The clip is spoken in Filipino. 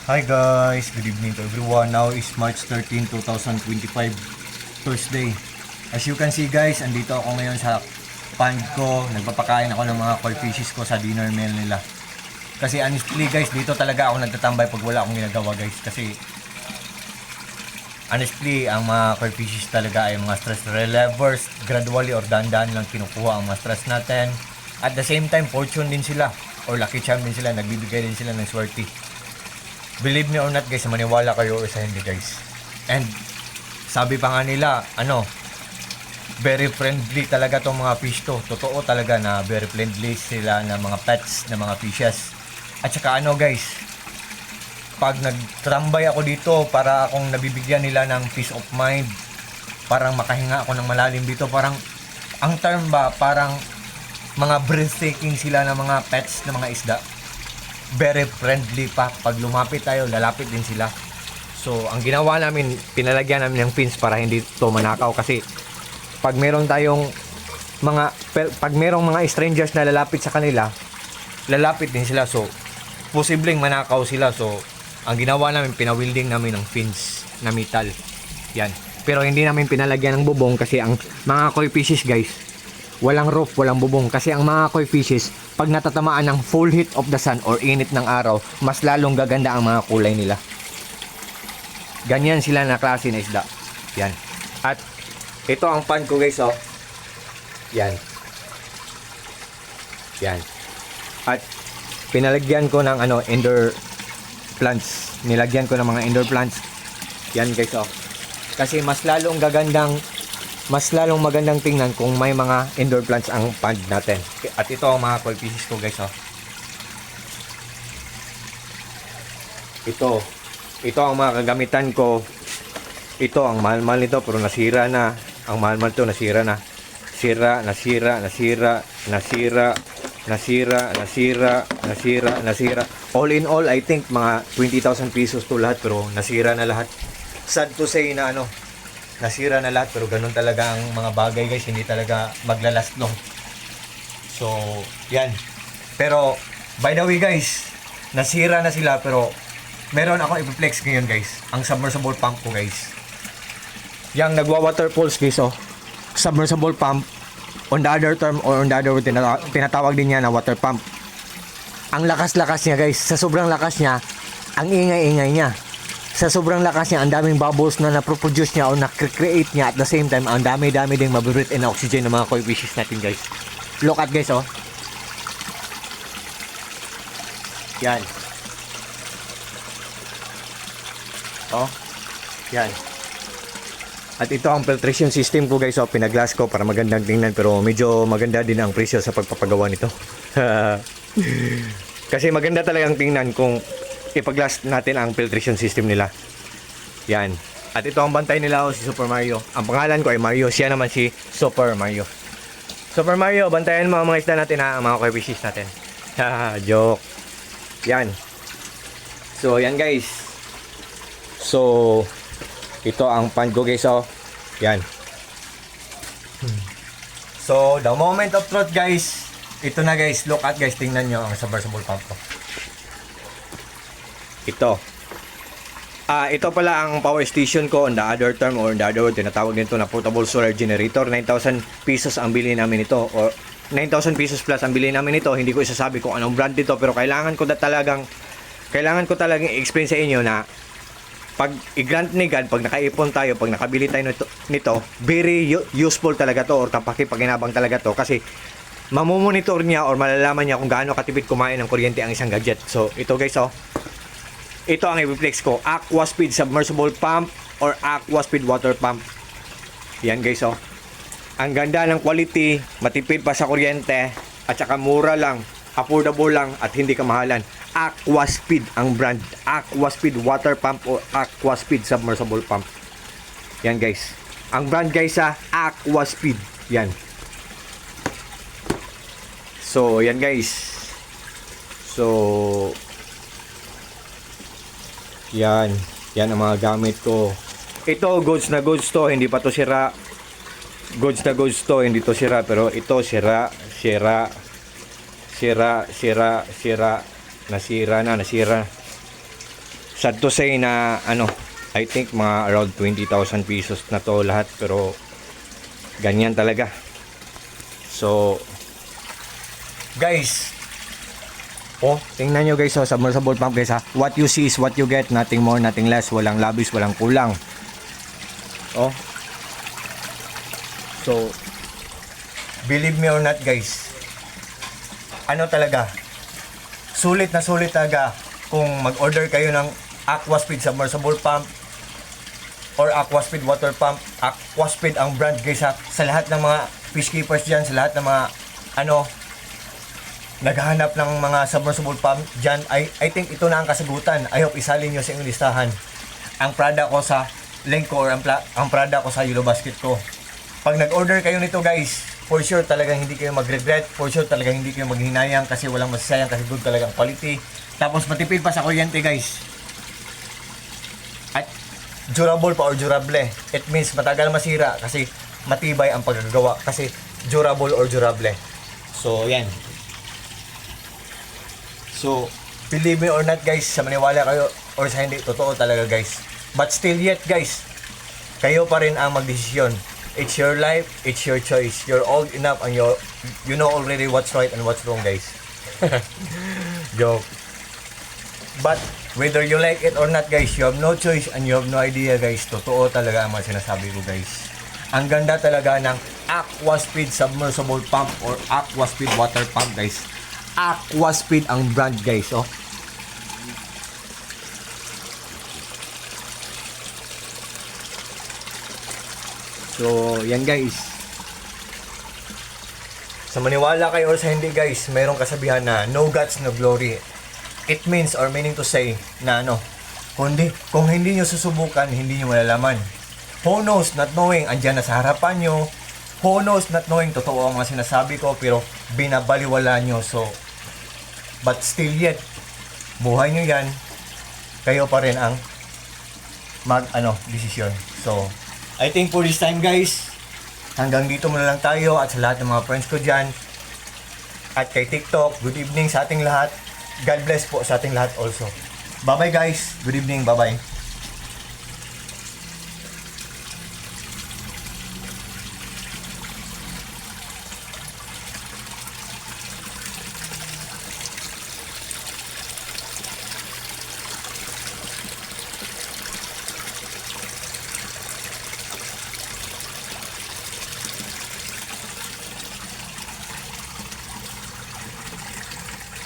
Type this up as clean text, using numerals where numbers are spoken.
Hi guys, good evening to everyone. Now is March 13, 2025, Thursday. As you can see guys, andito ako ngayon sa pond ko. Nagpapakain ako ng mga koi fishes ko sa dinner meal nila. Kasi honestly guys, dito talaga ako nagtatambay pag wala akong ginagawa guys. Kasi honestly, ang mga koi fishes talaga ay mga stress relievers. Gradually or dandan lang kinukuha ang mga stress natin. At the same time, fortune din sila. Or lucky charm din sila. Nagbibigay din sila ng swerte. Believe me or not guys, maniwala kayo or sa hindi guys. And sabi pa nga nila, very friendly talaga tong mga fish to. Totoo talaga na very friendly sila na mga pets, na mga fishes. At saka guys, pag nagtambay ako dito, para akong nabibigyan nila ng peace of mind. Parang makahinga ako ng malalim dito. Parang, ang term ba, parang mga breathtaking sila ng mga pets, na mga isda. Very friendly pa. Pag lumapit tayo, lalapit din sila. So, ang ginawa namin, pinalagyan namin ng pins para hindi to manakaw. Kasi, pag meron tayong pag merong mga strangers na lalapit sa kanila, lalapit din sila. So, posibleng manakaw sila. So, ang ginawa namin, pinawilding namin ng pins na metal. Yan. Pero hindi namin pinalagyan ng bubong kasi ang mga koi fishes guys, walang roof, walang bubong. Kasi ang mga koi fishes, pag natatamaan ng full heat of the sun or init ng araw, mas lalong gaganda ang mga kulay nila. Ganyan sila na klase na isda. Yan. At ito ang pan ko guys, oh. Yan. Yan. At pinalagyan ko ng indoor plants. Nilagyan ko ng mga indoor plants. Yan guys, oh. Kasi mas lalong magandang tingnan kung may mga indoor plants ang pond natin. At ito ang mga koi fishes ko guys, oh. Ito ang mga kagamitan ko. Ito ang mahal-mahal nito pero nasira na. Ang mahal-mahal to nasira na. Nasira. All in all, I think mga 20,000 pesos to lahat pero nasira na lahat. Sad to say na nasira na lahat pero ganun talaga ang mga bagay guys, hindi talaga maglalast long. So, yan. Pero, by the way guys, nasira na sila pero meron ako i-flex ngayon guys. Ang submersible pump ko guys. Yang nagwa-water pulse guys, oh. Submersible pump. On the other term or on the other word, tinatawag din niya na water pump. Ang lakas-lakas niya guys. Sa sobrang lakas niya, ang ingay-ingay niya. Sa sobrang lakas niya, ang daming bubbles na naproproduce niya o na-create niya. At the same time, ang dami-dami ding mabibreathe in oxygen ng mga koi fishes natin guys. Look at guys, oh. Yan. Oh. Yan. At ito ang filtration system ko guys, oh. Pinaglass ko para magandang tingnan. Pero medyo maganda din ang presyo sa pagpapagawa nito. Kasi maganda talagang tingnan kung ipag-glass natin ang filtration system nila. Yan. At ito ang bantay nila, si Super Mario. Ang pangalan ko ay Mario. Siya naman si Super Mario. Super Mario, bantayan mo ang mga isda natin ha. Ang mga koi fishes natin. Joke. Yan. So, yan guys. So, ito ang pan ko guys, oh. Yan. So, the moment of truth guys. Ito na guys. Look at guys. Tingnan nyo ang submersible pump ko. Ito pala ang power station ko on the other term or on the other word, tinatawag nito na portable solar generator. 9,000 pesos ang bili namin ito or 9,000 pesos plus ang bili namin ito. Hindi ko isasabi kung anong brand nito pero kailangan ko talagang i-explain sa inyo na pag i-grant ni God, pag nakaipon tayo, pag nakabili tayo nito, very useful talaga to or kapaki-paginabang talaga to kasi mamomonitor niya or malalaman niya kung gaano katipid kumain ng kuryente ang isang gadget. So ito guys, oh. Ito ang i-flex ko, Aquaspeed submersible pump or Aquaspeed water pump. Yan guys, oh. Ang ganda ng quality, matipid pa sa kuryente, at saka mura lang, affordable lang, at hindi kamahalan. Aquaspeed ang brand. Aquaspeed water pump or Aquaspeed submersible pump. Yan guys. Ang brand guys Aquaspeed. Yan. So, yan guys. So, yan ang mga gamit ko. Ito goods na goods to, hindi pa to sira. Goods na goods to, hindi to sira. Pero ito sira. Nasira. sad to say na I think mga around 20,000 pesos na to lahat, pero ganyan talaga. So guys, tingnan nyo guys, submersible pump guys ha. What you see is what you get, nothing more, nothing less. Walang labis, walang kulang. So believe me or not guys, talaga, sulit na sulit talaga kung mag-order kayo ng Aquaspeed submersible pump or Aquaspeed water pump. Aquaspeed ang brand guys ha. Sa lahat ng mga fish keepers dyan, sa lahat ng mga naghahanap ng mga submersible pump dyan, I think ito na ang kasagutan. I hope isalin nyo sa inyong listahan ang product ko sa link ko or ang product ko sa Yellow Basket ko. Pag nag-order kayo nito guys, for sure talagang hindi kayo mag-regret, for sure talagang hindi kayo maghinayang, kasi walang masasayang, kasi good talagang quality. Tapos matipid pa sa kuryente guys. At durable pa or durable. It means matagal masira kasi matibay ang paggagawa, kasi durable or durable. So yan. So believe me or not guys, sa maniwala kayo or sa hindi, totoo talaga guys. But still yet guys, kayo pa rin ang magdesisyon. It's your life, it's your choice. You're old enough and you know already what's right and what's wrong guys. Joke. But whether you like it or not guys, you have no choice and you have no idea guys. Totoo talaga ang mga sinasabi ko guys. Ang ganda talaga ng Aquaspeed submersible pump or Aquaspeed water pump guys. Aquaspeed ang brand guys. So yan guys, sa maniwala kayo or sa hindi guys, mayroong kasabihan na no guts, no glory. It means or meaning to say na kung hindi nyo susubukan, hindi nyo malalaman. Who knows not knowing, andyan na sa harapan nyo. Who knows not knowing, totoo ang mga sinasabi ko, pero binabaliwala nyo. So but still yet, buhay nyo yan, kayo pa rin ang desisyon. So I think for this time guys, hanggang dito muna lang tayo, at sa lahat ng mga friends ko dyan at kay TikTok, good evening sa ating lahat. God bless po sa ating lahat also. Bye bye guys, good evening, bye bye.